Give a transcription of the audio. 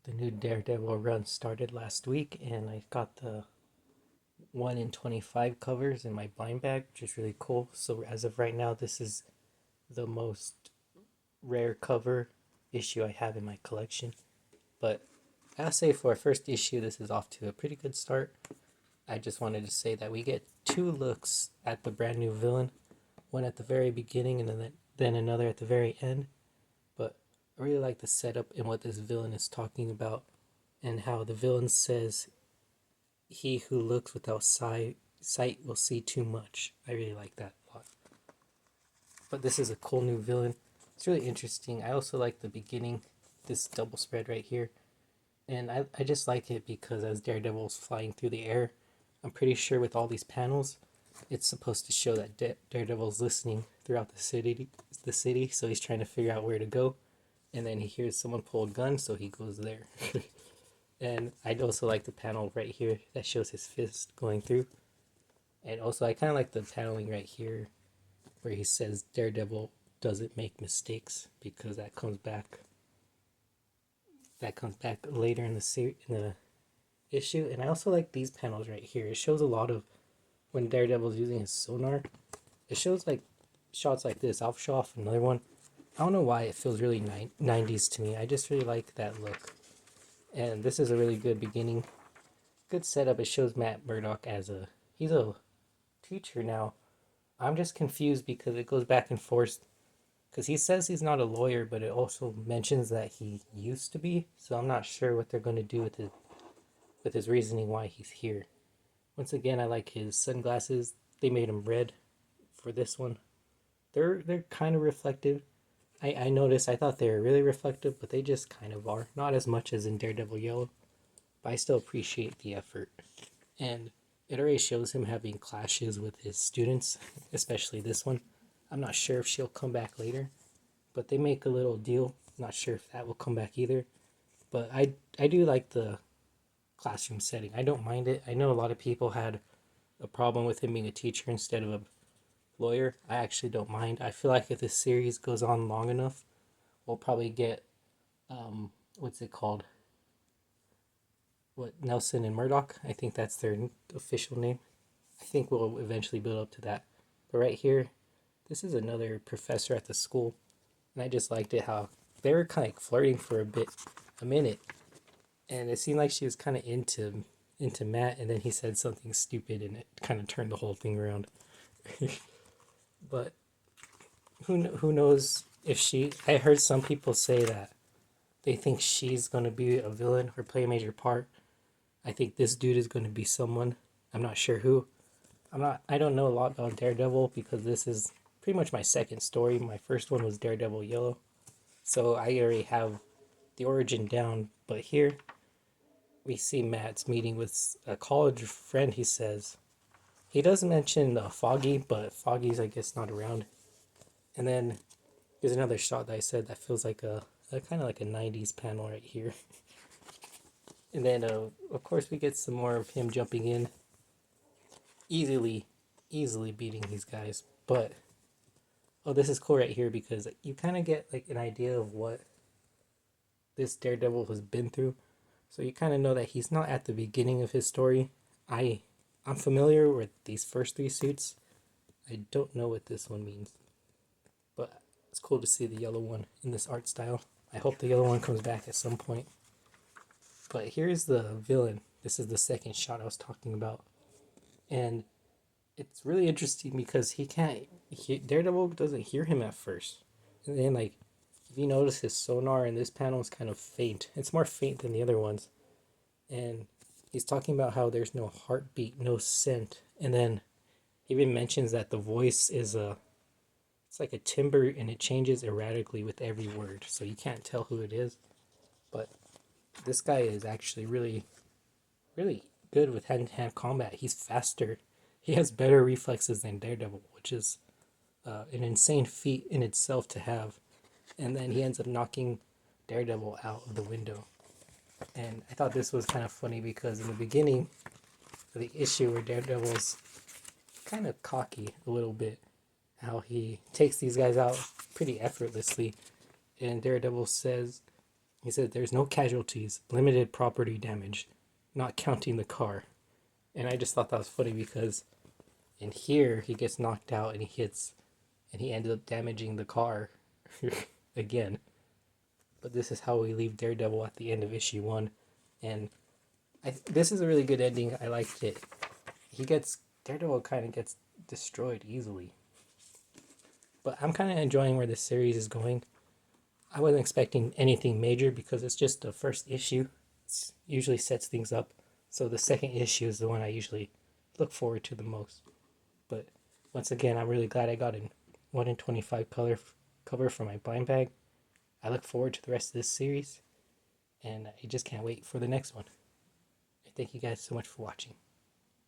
The new Daredevil run started last week, and I got the 1 in 25 covers in my blind bag, which is really cool. So, as of right now, this is the most rare cover issue I have in my collection. But I'll say for our first issue, this is off to a pretty good start. I just wanted to say that we get two looks at the brand new villain, one at the very beginning and then another at the very end. But I really like the setup and what this villain is talking about, and how the villain says, "He who looks without sight will see too much." I really like that a lot. But this is a cool new villain. It's really interesting. I also like the beginning, this double spread right here. And I just like it because as Daredevil's flying through the air, I'm pretty sure with all these panels, it's supposed to show that Daredevil's listening throughout the city, so he's trying to figure out where to go. And then he hears someone pull a gun, so he goes there. And I'd also like the panel right here that shows his fist going through. And also, I kind of like the paneling right here where he says Daredevil doesn't make mistakes, because that comes back later in the issue. And I also like these panels right here. It shows a lot of when Daredevil's using his sonar. It shows like shots like this. I'll show off another one. I don't know why it feels really 90s to me. I just really like that look. And this is a really good beginning. Good setup. It shows Matt Murdock as he's a teacher now. I'm just confused because it goes back and forth. Because he says he's not a lawyer, but it also mentions that he used to be. So I'm not sure what they're going to do with his reasoning why he's here. Once again, I like his sunglasses. They made him red for this one. They're kind of reflective. I noticed, I thought they were really reflective, but they just kind of are. Not as much as in Daredevil Yellow, but I still appreciate the effort. And it already shows him having clashes with his students, especially this one. I'm not sure if she'll come back later, but they make a little deal. Not sure if that will come back either. But I do like the classroom setting. I don't mind it. I know a lot of people had a problem with him being a teacher instead of a lawyer. I actually don't mind. I feel like if this series goes on long enough, we'll probably get what's it called? What, Nelson and Murdoch? I think that's their official name. I think we'll eventually build up to that. But right here, this is another professor at the school, and I just liked it how they were kind of like flirting for a minute, and it seemed like she was kind of into Matt, and then he said something stupid, and it kind of turned the whole thing around. But who knows if she? I heard some people say that they think she's gonna be a villain or play a major part. I think this dude is gonna be someone. I'm not sure who. I don't know a lot about Daredevil because this is pretty much my second story. My first one was Daredevil Yellow. So I already have the origin down, but here we see Matt's meeting with a college friend, he says. He does mention Foggy, but Foggy's, I guess, not around. And then there's another shot that I said that feels like a kind of like a 90s panel right here. And then, of course, we get some more of him jumping in, easily, easily beating these guys. But, oh, this is cool right here because you kind of get like an idea of what this Daredevil has been through. So you kind of know that he's not at the beginning of his story. I'm familiar with these first three suits. I don't know what this one means, but it's cool to see the yellow one in this art style. I hope the yellow one comes back at some point. But here's the villain. This is the second shot I was talking about. And it's really interesting because Daredevil doesn't hear him at first. And then, like, if you notice, his sonar in this panel is kind of faint. It's more faint than the other ones. And he's talking about how there's no heartbeat, no scent. And then he even mentions that the voice it's like a timbre and it changes erratically with every word. So you can't tell who it is. But this guy is actually really, really good with hand-to-hand combat. He's faster. He has better reflexes than Daredevil, which is an insane feat in itself to have. And then he ends up knocking Daredevil out of the window. And I thought this was kind of funny because in the beginning of the issue where Daredevil's kind of cocky a little bit, how he takes these guys out pretty effortlessly. And Daredevil says, He said there's no casualties, limited property damage, not counting the car. And I just thought that was funny because in here he gets knocked out and he ended up damaging the car again. But this is how we leave Daredevil at the end of issue 1. And this is a really good ending. I liked it. Daredevil kind of gets destroyed easily. But I'm kind of enjoying where this series is going. I wasn't expecting anything major because it's just the first issue. It usually sets things up. So the second issue is the one I usually look forward to the most. But once again, I'm really glad I got a 1 in 25 cover for my blind bag. I look forward to the rest of this series. And I just can't wait for the next one. I thank you guys so much for watching.